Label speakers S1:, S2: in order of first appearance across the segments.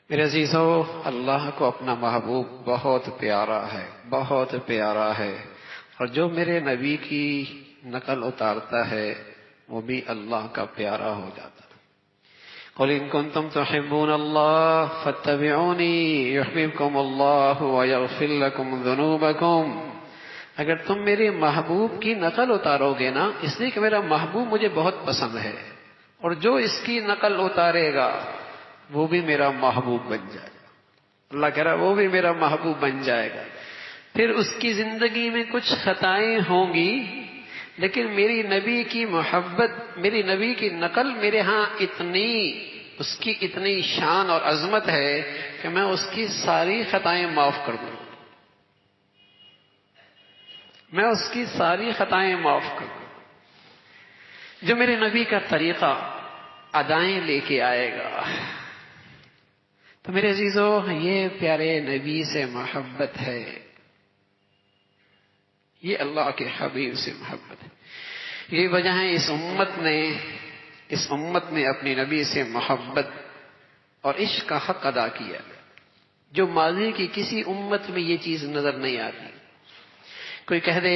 S1: میرے عزیزو، اللہ کو اپنا محبوب بہت پیارا ہے، بہت پیارا ہے، اور جو میرے نبی کی نقل اتارتا ہے وہ بھی اللہ کا پیارا ہو جاتا ہے۔ قل ان کنتم تحبون اللہ فاتبعونی یحببکم اللہ ویغفر لکم ذنوبکم۔ اگر تم میرے محبوب کی نقل اتارو گے نا، اس لیے کہ میرا محبوب مجھے بہت پسند ہے، اور جو اس کی نقل اتارے گا وہ بھی میرا محبوب بن جائے گا۔ اللہ کہہ رہا وہ بھی میرا محبوب بن جائے گا۔ پھر اس کی زندگی میں کچھ خطائیں ہوں گی، لیکن میری نبی کی محبت، میری نبی کی نقل میرے ہاں اس کی اتنی شان اور عظمت ہے کہ میں اس کی ساری خطائیں معاف کر دوں، میں اس کی ساری خطائیں معاف کر دوں۔ جو میرے نبی کا طریقہ ادائیں لے کے آئے گا، تو میرے عزیزو یہ پیارے نبی سے محبت ہے، یہ اللہ کے حبیب سے محبت ہے۔ یہ وجہ ہے اس امت نے اپنی نبی سے محبت اور عشق کا حق ادا کیا، جو ماضی کی کسی امت میں یہ چیز نظر نہیں آتی۔ کوئی کہہ دے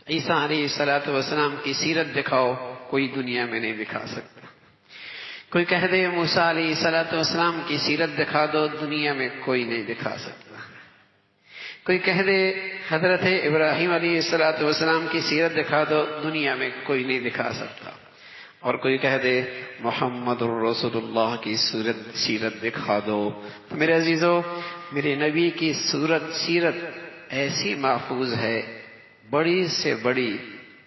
S1: عیسیٰ علیہ السلام کی سیرت دکھاؤ، کوئی دنیا میں نہیں دکھا سکتا۔ کوئی کہہ دے موسیٰ علیہ السلام کی سیرت دکھا دو، دنیا میں کوئی نہیں دکھا سکتا۔ کوئی کہہ دے حضرت ابراہیم علیہ السلام کی سیرت دکھا دو، دنیا میں کوئی نہیں دکھا سکتا۔ اور کوئی کہہ دے محمد الرسول اللہ کی سیرت دکھا دو۔ تو میرے عزیزو، میرے نبی کی سیرت ایسی محفوظ ہے، بڑی سے بڑی،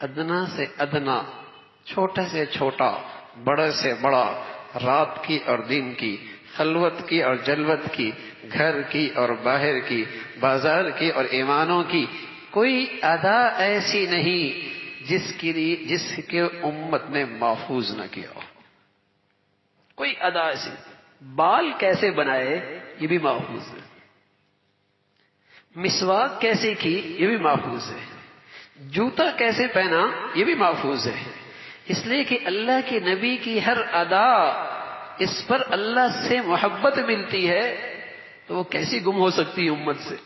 S1: ادنا سے ادنا، چھوٹے سے چھوٹا، بڑے سے بڑا، رات کی اور دن کی، خلوت کی اور جلوت کی، گھر کی اور باہر کی، بازار کی اور ایوانوں کی، کوئی ادا ایسی نہیں جس کے امت نے محفوظ نہ کیا ہو۔ کوئی ادا ایسی، بال کیسے بنائے یہ بھی محفوظ ہے، مسواک کیسے کی یہ بھی محفوظ ہے، جوتا کیسے پہنا یہ بھی محفوظ ہے۔ اس لیے کہ اللہ کے نبی کی ہر ادا، اس پر اللہ سے محبت ملتی ہے، تو وہ کیسی گم ہو سکتی ہے امت سے؟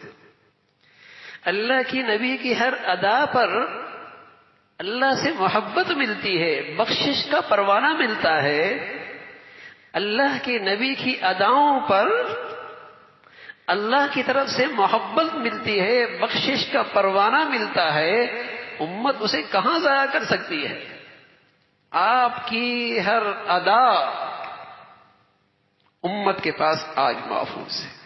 S1: اللہ کی نبی کی ہر ادا پر اللہ سے محبت ملتی ہے، بخشش کا پروانہ ملتا ہے۔ اللہ کے نبی کی اداؤں پر اللہ کی طرف سے محبت ملتی ہے، بخشش کا پروانہ ملتا ہے، امت اسے کہاں ضائع کر سکتی ہے؟ آپ کی ہر ادا امت کے پاس آج محفوظ ہے۔